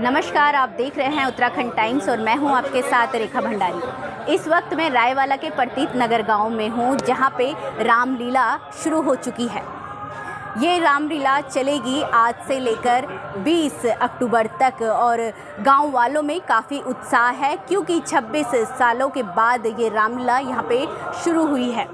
नमस्कार, आप देख रहे हैं उत्तराखंड टाइम्स और मैं हूं आपके साथ रेखा भंडारी। इस वक्त मैं रायवाला के प्रतीत नगर गांव में हूं, जहां पे रामलीला शुरू हो चुकी है। ये रामलीला चलेगी आज से लेकर 20 अक्टूबर तक और गांव वालों में काफ़ी उत्साह है, क्योंकि 26 सालों के बाद ये रामलीला यहां पे शुरू हुई है।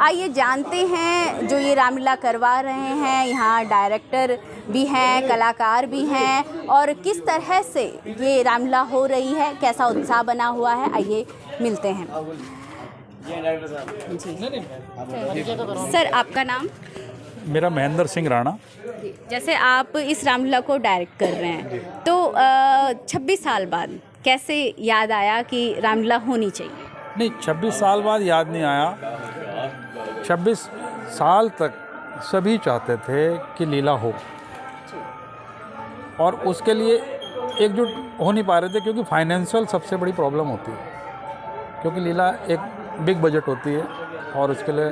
आइए जानते हैं जो ये रामलीला करवा रहे हैं, यहाँ डायरेक्टर भी हैं, कलाकार भी हैं, और किस तरह से ये रामलीला हो रही है, कैसा उत्साह बना हुआ है, आइए मिलते हैं। जी सर, आपका नाम? मेरा महेंद्र सिंह राणा। जैसे आप इस रामलीला को डायरेक्ट कर रहे हैं, तो 26 साल बाद कैसे याद आया कि रामलीला होनी चाहिए? नहीं, 26 साल बाद याद नहीं आया। 26 साल तक सभी चाहते थे कि लीला हो, और उसके लिए एकजुट हो नहीं पा रहे थे, क्योंकि फाइनेंशियल सबसे बड़ी प्रॉब्लम होती है। क्योंकि लीला एक बिग बजट होती है और उसके लिए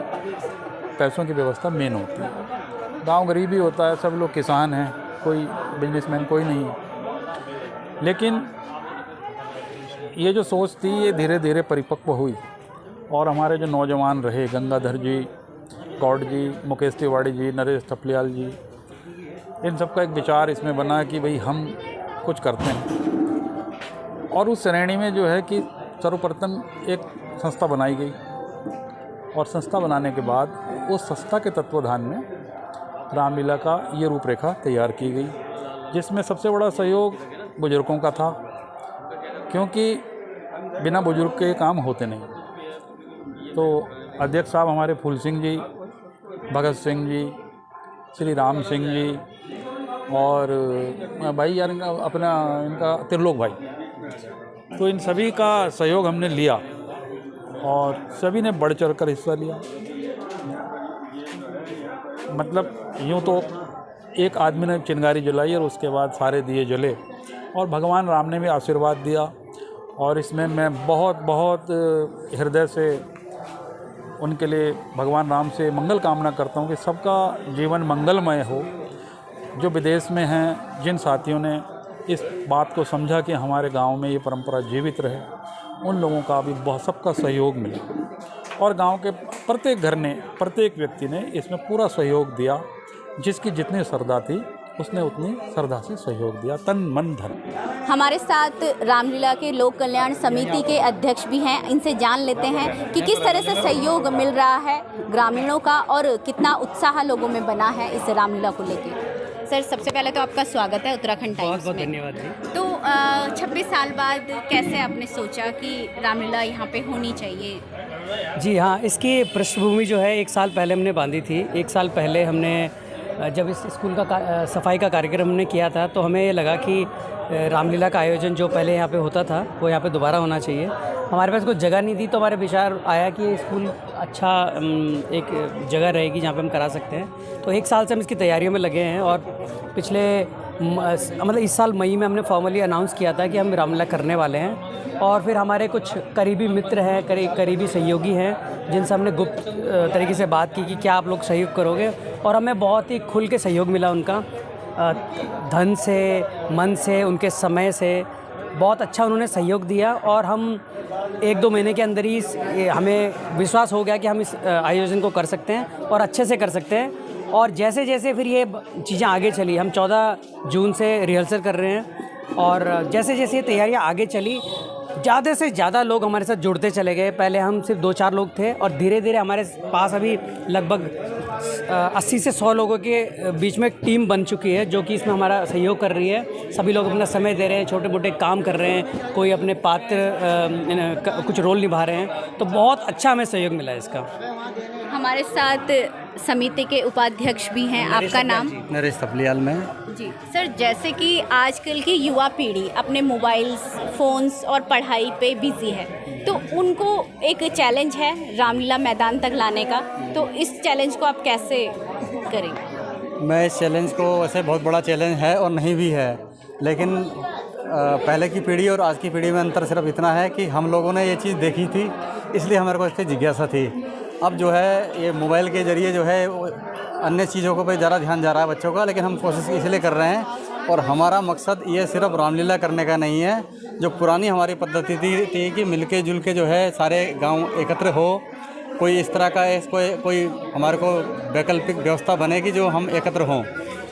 पैसों की व्यवस्था मेन होती है। गांव गरीबी होता है, सब लोग किसान हैं, कोई बिजनेसमैन कोई नहीं है। लेकिन ये जो सोच थी ये धीरे धीरे परिपक्व हुई, और हमारे जो नौजवान रहे, गंगाधर जी, गौड़ जी, मुकेश तिवारी जी, नरेश थपलियाल जी, इन सब का एक विचार इसमें बना कि भाई हम कुछ करते हैं। और उस श्रेणी में जो है कि सर्वप्रथम एक संस्था बनाई गई, और संस्था बनाने के बाद उस संस्था के तत्वाधान में रामलीला का ये रूपरेखा तैयार की गई, जिसमें सबसे बड़ा सहयोग बुजुर्गों का था, क्योंकि बिना बुजुर्ग के काम होते नहीं। तो अध्यक्ष साहब हमारे फूल सिंह जी, भगत सिंह जी, श्री राम सिंह जी, और भाई यार इनका त्रिलोक भाई, तो इन सभी का सहयोग हमने लिया और सभी ने बढ़ चढ़ कर हिस्सा लिया। मतलब यूँ तो एक आदमी ने चिंगारी जलाई और उसके बाद सारे दिए जले, और भगवान राम ने भी आशीर्वाद दिया। और इसमें मैं बहुत बहुत हृदय से उनके लिए भगवान राम से मंगल कामना करता हूँ कि सबका जीवन मंगलमय हो। जो विदेश में हैं, जिन साथियों ने इस बात को समझा कि हमारे गांव में ये परंपरा जीवित रहे, उन लोगों का भी बहुत सबका सहयोग मिला, और गांव के प्रत्येक घर ने, प्रत्येक व्यक्ति ने इसमें पूरा सहयोग दिया। जिसकी जितनी श्रद्धा थी उसने उतनी श्रद्धा से सहयोग दिया, तन मन धन। हमारे साथ रामलीला के लोक कल्याण समिति के अध्यक्ष भी हैं, इनसे जान लेते हैं कि किस तरह से सहयोग मिल रहा है ग्रामीणों का और कितना उत्साह लोगों में बना है इस रामलीला को लेकर। सर, सबसे पहले तो आपका स्वागत है उत्तराखंड टाइम्स में। धन्यवाद जी। तो 26 साल बाद कैसे आपने सोचा कि रामलीला यहाँ पे होनी चाहिए? जी हाँ, इसकी पृष्ठभूमि जो है 1 साल पहले हमने बांधी थी। 1 साल पहले हमने जब इस स्कूल का सफाई का कार्यक्रम हमने किया था, तो हमें ये लगा कि रामलीला का आयोजन जो पहले यहाँ पे होता था वो यहाँ पे दोबारा होना चाहिए। हमारे पास कोई जगह नहीं थी, तो हमारे विचार आया कि ये स्कूल अच्छा एक जगह रहेगी जहाँ पे हम करा सकते हैं। तो 1 साल से हम इसकी तैयारियों में लगे हैं, और पिछले मतलब इस साल मई में हमने फॉर्मली अनाउंस किया था कि हम रामलीला करने वाले हैं। और फिर हमारे कुछ करीबी मित्र हैं, करीबी सहयोगी हैं, जिनसे हमने गुप्त तरीके से बात की कि क्या आप लोग सहयोग करोगे, और हमें बहुत ही खुल के सहयोग मिला उनका, धन से, मन से, उनके समय से बहुत अच्छा उन्होंने सहयोग दिया। और हम 1-2 महीने के अंदर ही हमें विश्वास हो गया कि हम इस आयोजन को कर सकते हैं और अच्छे से कर सकते हैं। और जैसे जैसे फिर ये चीज़ें आगे चली, हम 14 जून से रिहर्सल कर रहे हैं, और जैसे जैसे ये तैयारियाँ आगे चली, ज़्यादा से ज़्यादा लोग हमारे साथ जुड़ते चले गए। पहले हम सिर्फ 2-4 लोग थे, और धीरे धीरे हमारे पास अभी लगभग 80 से 100 लोगों के बीच में एक टीम बन चुकी है, जो कि इसमें हमारा सहयोग कर रही है। सभी लोग अपना समय दे रहे हैं, छोटे मोटे काम कर रहे हैं, कोई अपने पात्र कुछ रोल निभा रहे हैं। तो बहुत अच्छा हमें सहयोग मिला है इसका। हमारे साथ समिति के उपाध्यक्ष भी हैं, आपका नाम? नरेश थपलियाल में। जी सर, जैसे कि आजकल की युवा पीढ़ी अपने मोबाइल्स, फ़ोन्स और पढ़ाई पे बिजी है, तो उनको एक चैलेंज है रामलीला मैदान तक लाने का, तो इस चैलेंज को आप कैसे करेंगे? मैं इस चैलेंज को, वैसे बहुत बड़ा चैलेंज है और नहीं भी है, लेकिन पहले की पीढ़ी और आज की पीढ़ी में अंतर सिर्फ इतना है कि हम लोगों ने ये चीज़ देखी थी, इसलिए हमारे को इसकी जिज्ञासा थी। अब जो है ये मोबाइल के ज़रिए जो है अन्य चीज़ों को पे ज़्यादा ध्यान जा रहा है बच्चों का, लेकिन हम कोशिश इसलिए कर रहे हैं और हमारा मकसद ये सिर्फ रामलीला करने का नहीं है। जो पुरानी हमारी पद्धति थी कि मिलके जुल के जो है सारे गांव एकत्र हो, कोई इस तरह का कोई हमारे को वैकल्पिक व्यवस्था बने कि जो हम एकत्र हों,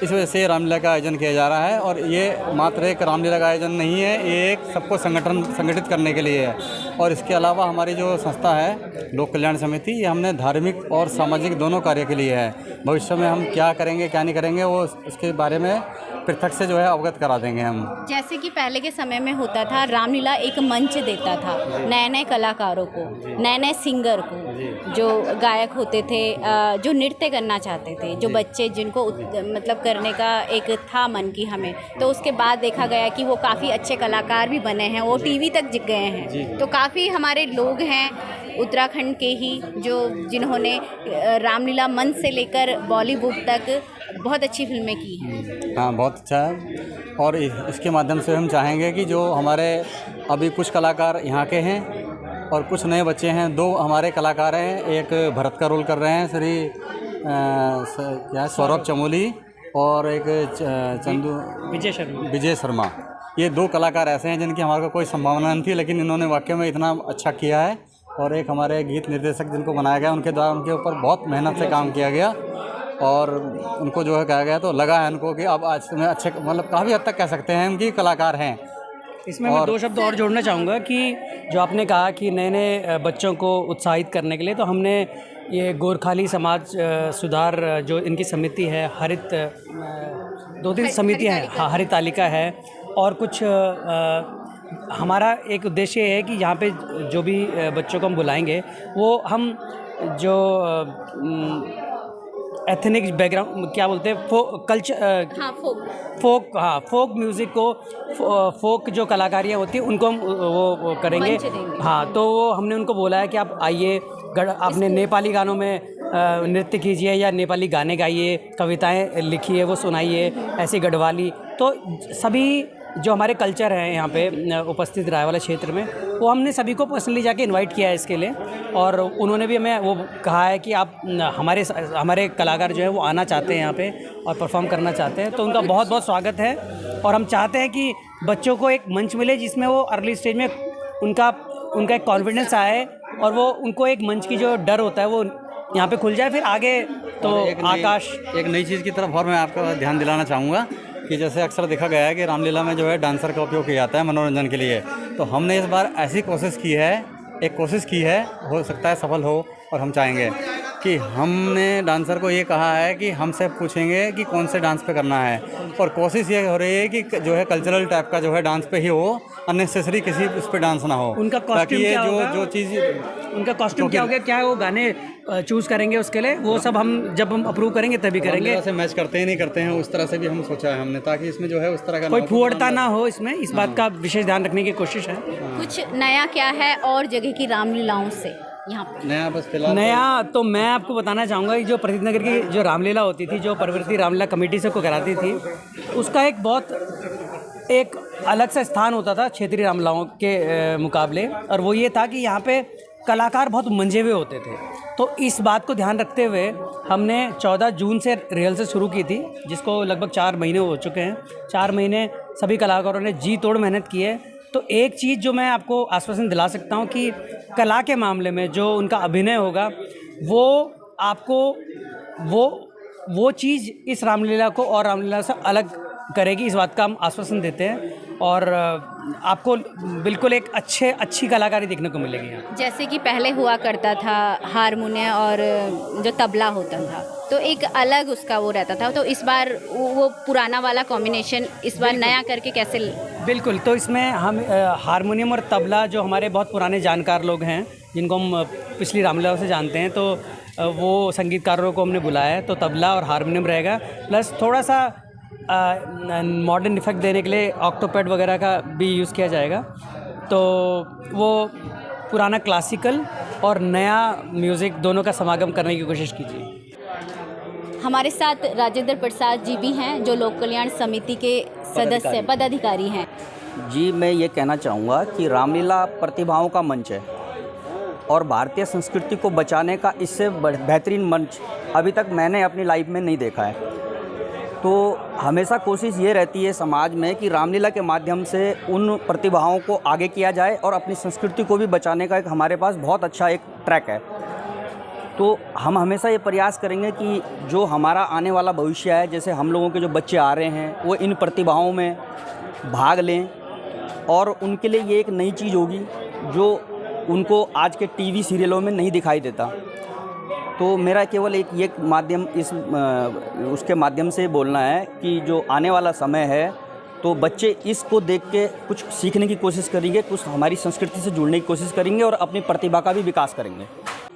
इस वजह से रामलीला का आयोजन किया जा रहा है। और ये मात्र एक रामलीला का आयोजन नहीं है, ये एक सबको संगठित करने के लिए है। और इसके अलावा हमारी जो संस्था है लोक कल्याण समिति, ये हमने धार्मिक और सामाजिक दोनों कार्य के लिए है। भविष्य में हम क्या करेंगे क्या नहीं करेंगे वो उसके बारे में पृथक से जो है अवगत करा देंगे हम। जैसे कि पहले के समय में होता था, रामलीला एक मंच देता था नए नए कलाकारों को, नए नए सिंगर को, जो गायक होते थे, जो नृत्य करना चाहते थे, जो बच्चे जिनको मतलब करने का एक था मन की हमें, तो उसके बाद देखा गया कि वो काफ़ी अच्छे कलाकार भी बने हैं, वो टीवी तक गए हैं। तो काफ़ी हमारे लोग हैं उत्तराखंड के ही जिन्होंने रामलीला मंच से लेकर बॉलीवुड तक बहुत अच्छी फिल्में की हैं। हाँ, बहुत अच्छा है। और इसके माध्यम से हम चाहेंगे कि जो हमारे अभी कुछ कलाकार यहाँ के हैं और कुछ नए बच्चे हैं, 2 हमारे कलाकार हैं, एक भरत का रोल कर रहे हैं श्री क्या सौरभ चमोली, और एक चंदू विजय शर्मा। ये 2 कलाकार ऐसे हैं जिनकी हमारे को कोई संभावना नहीं थी, लेकिन इन्होंने वाकई में इतना अच्छा किया है। और एक हमारे गीत निर्देशक जिनको बनाया गया, उनके द्वारा उनके ऊपर बहुत मेहनत से काम किया गया और उनको जो है कहा गया, तो लगा है उनको कि अब आज में अच्छे, मतलब काफ़ी हद तक कह सकते हैं उनकी कलाकार हैं। इसमें मैं 2 शब्द और जोड़ना चाहूँगा कि जो आपने कहा कि नए नए बच्चों को उत्साहित करने के लिए, तो हमने ये गोरखाली समाज सुधार जो इनकी समिति है, हरित 2-3 समितियाँ हैं, हाँ, हरित तालिका है, और कुछ हमारा एक उद्देश्य है कि यहाँ पे जो भी बच्चों को हम बुलाएंगे वो हम जो एथनिक बैकग्राउंड क्या बोलते हैं, फोक म्यूज़िक को, फोक जो कलाकारियाँ होती हैं उनको हम वो करेंगे। हाँ, तो वो हमने उनको बोला है कि आप आइए, आपने नेपाली गानों में नृत्य कीजिए या नेपाली गाने गाइए, कविताएं लिखिए, वो सुनाइए, ऐसी गढ़वाली। तो सभी जो हमारे कल्चर हैं यहाँ पे उपस्थित राय वाला क्षेत्र में, वो हमने सभी को पर्सनली जाके इनवाइट किया है इसके लिए। और उन्होंने भी हमें वो कहा है कि आप हमारे कलाकार जो है वो आना चाहते हैं यहाँ पे और परफॉर्म करना चाहते हैं, तो उनका बहुत बहुत स्वागत है। और हम चाहते हैं कि बच्चों को एक मंच मिले जिसमें वो अर्ली स्टेज में उनका एक कॉन्फिडेंस आए और वो उनको एक मंच की जो डर होता है वो यहाँ पे खुल जाए, फिर आगे तो आकाश। एक नई चीज़ की तरफ और मैं आपका ध्यान दिलाना चाहूँगा कि जैसे अक्सर देखा गया है कि रामलीला में जो है डांसर का उपयोग किया जाता है मनोरंजन के लिए, तो हमने इस बार ऐसी कोशिश की है, हो सकता है सफल हो, और हम चाहेंगे कि हमने डांसर को ये कहा है कि हमसे पूछेंगे कि कौन से डांस पे करना है, और कोशिश ये हो रही है कि जो है कल्चरल टाइप का जो है डांस पे ही हो, अननेसेसरी किसी उस पर डांस ना हो। उनका कॉस्ट्यूम क्या होगा, जो चीज़ उनका कॉस्ट्यूम क्या होगा, क्या वो गाने चूज़ करेंगे उसके लिए, वो सब जब हम अप्रूव करेंगे तभी करेंगे। ऐसे मैच करते ही नहीं करते हैं, उस तरह से भी हम सोचा है हमने, ताकि इसमें जो है उस तरह का कोई फुहड़ता ना हो इसमें, इस बात का विशेष ध्यान रखने की कोशिश है। कुछ नया क्या है और जगह की रामलीलाओं से यहाँ पे नया? बस फिलहाल नया तो मैं आपको बताना चाहूँगा कि जो प्रतीत नगर की जो रामलीला होती थी, जो प्रवृत्ति रामलीला कमेटी से को कराती थी, उसका एक अलग सा स्थान होता था क्षेत्रीय रामलीलाओं के मुकाबले, और वो ये था कि यहाँ पे कलाकार बहुत मंझे हुए होते थे। तो इस बात को ध्यान रखते हुए हमने 14 जून से रिहर्सल शुरू की थी, जिसको लगभग 4 महीने हो चुके हैं। 4 महीने सभी कलाकारों ने जी तोड़ मेहनत की है। तो एक चीज़ जो मैं आपको आश्वासन दिला सकता हूँ कि कला के मामले में जो उनका अभिनय होगा, वो आपको वो चीज़ इस रामलीला को और रामलीला से अलग करेगी, इस बात का हम आश्वासन देते हैं। और आपको बिल्कुल एक अच्छी कलाकारी देखने को मिलेगी यहाँ। जैसे कि पहले हुआ करता था हारमोनियम और जो तबला होता था, तो एक अलग उसका वो रहता था, तो इस बार वो पुराना वाला कॉम्बिनेशन इस बार नया करके कैसे? बिल्कुल, तो इसमें हम हारमोनियम और तबला, जो हमारे बहुत पुराने जानकार लोग हैं जिनको हम पिछली रामलीला से जानते हैं, तो वो संगीतकारों को हमने बुलाया है। तो तबला और हारमोनियम रहेगा, प्लस थोड़ा सा मॉडर्न इफेक्ट देने के लिए ऑक्टोपैड वगैरह का भी यूज़ किया जाएगा। तो वो पुराना क्लासिकल और नया म्यूज़िक दोनों का समागम करने की कोशिश कीजिए। हमारे साथ राजेंद्र प्रसाद जी भी हैं, जो लोक कल्याण समिति के सदस्य पदाधिकारी हैं। जी, मैं ये कहना चाहूँगा कि रामलीला प्रतिभाओं का मंच है और भारतीय संस्कृति को बचाने का इससे बेहतरीन मंच अभी तक मैंने अपनी लाइफ में नहीं देखा है। तो हमेशा कोशिश ये रहती है समाज में कि रामलीला के माध्यम से उन प्रतिभाओं को आगे किया जाए और अपनी संस्कृति को भी बचाने का एक हमारे पास बहुत अच्छा एक ट्रैक है। तो हम हमेशा ये प्रयास करेंगे कि जो हमारा आने वाला भविष्य है, जैसे हम लोगों के जो बच्चे आ रहे हैं, वो इन प्रतिभाओं में भाग लें और उनके लिए ये एक नई चीज़ होगी जो उनको आज के टीवी सीरियलों में नहीं दिखाई देता। तो मेरा केवल एक ये माध्यम उसके माध्यम से बोलना है कि जो आने वाला समय है तो बच्चे इसको देख के कुछ सीखने की कोशिश करेंगे, कुछ हमारी संस्कृति से जुड़ने की कोशिश करेंगे और अपनी प्रतिभा का भी विकास करेंगे।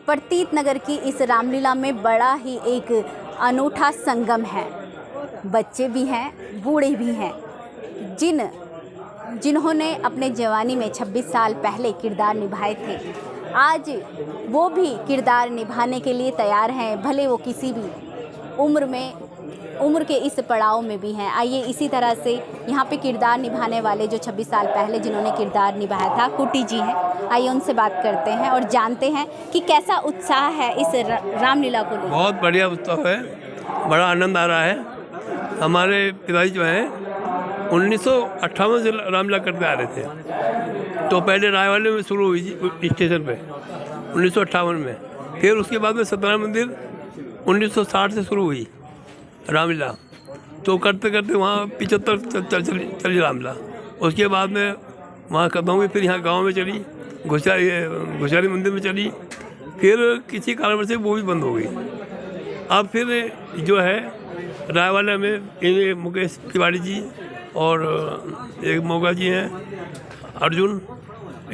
प्रतीत नगर की इस रामलीला में बड़ा ही एक अनूठा संगम है। बच्चे भी हैं, बूढ़े भी हैं, जिन्होंने अपने जवानी में 26 साल पहले किरदार निभाए थे, आज वो भी किरदार निभाने के लिए तैयार हैं, भले वो किसी भी उम्र के इस पड़ाव में भी हैं। आइए इसी तरह से यहाँ पे किरदार निभाने वाले जो 26 साल पहले जिन्होंने किरदार निभाया था, कुटी जी हैं, आइए उनसे बात करते हैं और जानते हैं कि कैसा उत्साह है इस रामलीला को लेकर। बहुत बढ़िया उत्सव है, बड़ा आनंद आ रहा है। हमारे पिताजी जो हैं 1958 से रामलीला करते आ रहे थे। तो पहले रायवाले में शुरू हुई स्टेशन पे 1958 में, फिर उसके बाद में सत्यनारायण मंदिर 1960 से शुरू हुई रामलीला। तो करते करते वहाँ 75 चली रामलीला। उसके बाद में वहाँ खत्म हुई, फिर यहाँ गांव में चली, घुसारी मंदिर में चली, फिर किसी कारणवश से वो भी बंद हो गई। अब फिर जो है रायवाला में मुकेश तिवारी जी और एक मोगा जी हैं अर्जुन,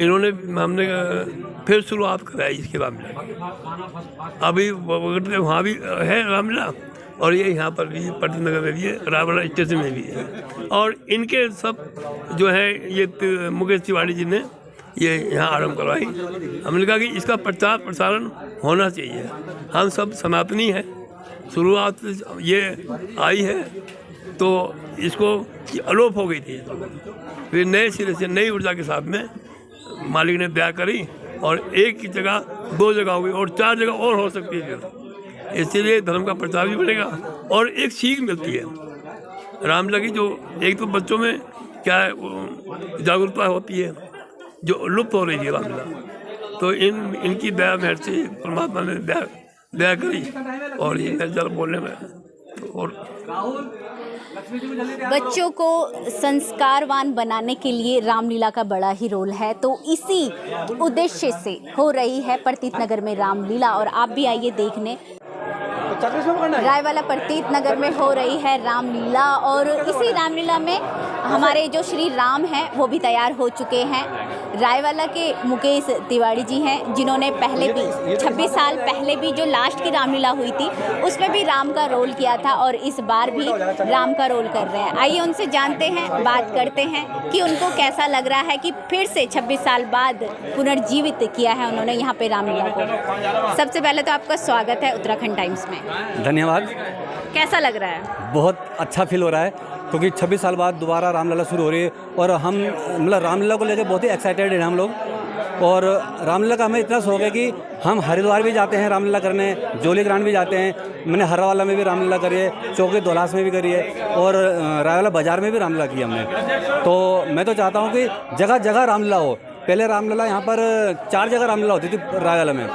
इन्होंने हमने फिर शुरुआत कराई इसके रामलीला। अभी वहाँ भी है रामलीला और ये यहाँ पर भी प्रतीत नगर में भी है, रायवाला स्टेशन में भी है। और इनके सब जो है ये मुकेश तिवारी जी ने ये यहाँ आरम्भ करवाई। हमने कहा कि इसका प्रचार प्रसारण होना चाहिए। हम सब सनातनी हैं, शुरुआत ये आई है तो इसको अलोप हो गई थी, फिर नए सिरे से नई ऊर्जा के साथ में मालिक ने दया करी और एक की जगह 2 जगह हो गई और 4 जगह और हो सकती है। फिर इसीलिए धर्म का प्रचार भी बढ़ेगा और एक सीख मिलती है रामलीला की। जो एक तो बच्चों में क्या है जागरूकता होती है जो लुप्त हो रही है रामलीला। तो इनकी दया मेहर से परमात्मा ने दया करी और ये जरा बोलने में और बच्चों को संस्कारवान बनाने के लिए रामलीला का बड़ा ही रोल है। तो इसी उद्देश्य से हो रही है प्रतीत नगर में रामलीला और आप भी आइए देखने। रायवाला प्रतीत नगर में हो रही है रामलीला और इसी रामलीला में हमारे जो श्री राम हैं वो भी तैयार हो चुके हैं। रायवाला के मुकेश तिवारी जी हैं जिन्होंने पहले भी 26 साल पहले भी जो लास्ट की रामलीला हुई थी उसमें भी राम का रोल किया था और इस बार भी राम का रोल कर रहे हैं। आइए उनसे जानते हैं, बात करते हैं कि उनको कैसा लग रहा है कि फिर से 26 साल बाद पुनर्जीवित किया है उन्होंने यहाँ पे रामलीला को। सबसे पहले तो आपका स्वागत है उत्तराखंड टाइम्स में। धन्यवाद। कैसा लग रहा है? बहुत अच्छा फील हो रहा है क्योंकि 26 साल बाद दोबारा रामलीला शुरू हो रही है और हम मतलब रामलीला को लेकर बहुत ही एक्साइटेड हैं हम लोग। और रामलीला का हमें इतना शौक है कि हम हरिद्वार भी जाते हैं रामलीला करने, जोली ग्रांड भी जाते हैं। मैंने हर्रावाला में भी रामलीला करी है, चौके दोलास में भी करी है और रायवाला बाज़ार में भी रामलीला की हमने। तो मैं तो चाहता हूँ कि जगह जगह रामलीला हो। पहले रामलीला यहाँ पर 4 जगह रामलीला होती थी रायवाला में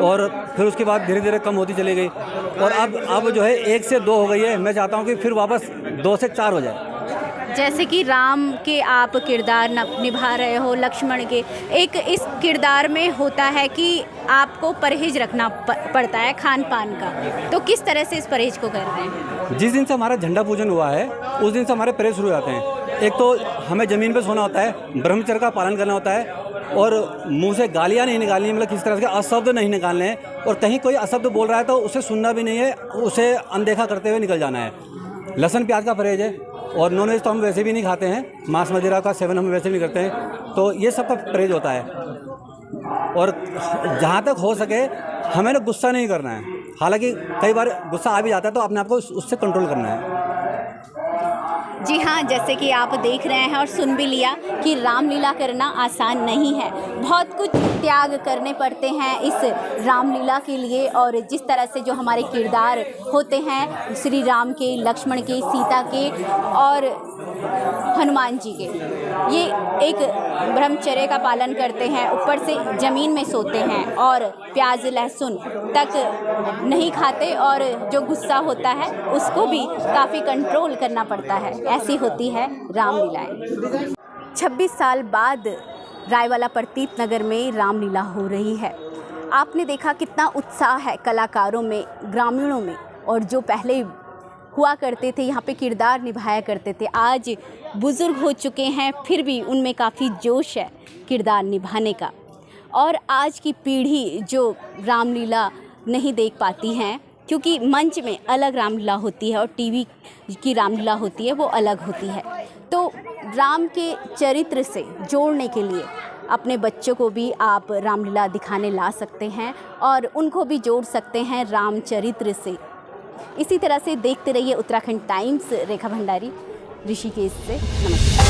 और फिर उसके बाद धीरे धीरे कम होती चली गई और अब जो है 1 से 2 हो गई है। मैं चाहता हूँ कि फिर वापस 2 से 4 हो जाए। जैसे कि राम के आप किरदार निभा रहे हो, लक्ष्मण के, एक इस किरदार में होता है कि आपको परहेज रखना पड़ता है खान पान का, तो किस तरह से इस परहेज को कर रहे हैं? जिस दिन से हमारा झंडा पूजन हुआ है उस दिन से हमारे परहेज शुरू हो जाते हैं। एक तो हमें ज़मीन पे सोना होता है, ब्रह्मचर्य का पालन करना होता है और मुंह से गालियाँ नहीं निकालनी, मतलब किसी तरह के अशब्द नहीं निकालने हैं और कहीं कोई अशब्द बोल रहा है तो उसे सुनना भी नहीं है, उसे अनदेखा करते हुए निकल जाना है। लहसुन प्याज का परहेज है और नॉनवेज तो हम वैसे भी नहीं खाते हैं, मांस मदिरा का सेवन हम वैसे भी करते हैं, तो ये सब का परहेज होता है। और जहाँ तक हो सके हमें ना गुस्सा नहीं करना है, हालांकि कई बार गुस्सा आ भी जाता है तो अपने आप को उससे कंट्रोल करना है। जी हाँ, जैसे कि आप देख रहे हैं और सुन भी लिया कि रामलीला करना आसान नहीं है। बहुत कुछ त्याग करने पड़ते हैं इस रामलीला के लिए। और जिस तरह से जो हमारे किरदार होते हैं श्री राम के, लक्ष्मण के, सीता के और हनुमान जी के, ये एक ब्रह्मचर्य का पालन करते हैं, ऊपर से ज़मीन में सोते हैं और प्याज लहसुन तक नहीं खाते और जो गुस्सा होता है उसको भी काफ़ी कंट्रोल करना पड़ता है। ऐसी होती है रामलीलाएं। 26 साल बाद रायवाला प्रतीत नगर में रामलीला हो रही है। आपने देखा कितना उत्साह है कलाकारों में, ग्रामीणों में, और जो पहले हुआ करते थे यहाँ पे किरदार निभाया करते थे, आज बुज़ुर्ग हो चुके हैं, फिर भी उनमें काफ़ी जोश है किरदार निभाने का। और आज की पीढ़ी जो रामलीला नहीं देख पाती हैं, क्योंकि मंच में अलग रामलीला होती है और टीवी की रामलीला होती है वो अलग होती है। तो राम के चरित्र से जोड़ने के लिए अपने बच्चों को भी आप रामलीला दिखाने ला सकते हैं और उनको भी जोड़ सकते हैं रामचरित्र से। इसी तरह से देखते रहिए उत्तराखंड टाइम्स। रेखा भंडारी, ऋषिकेश से, नमस्कार।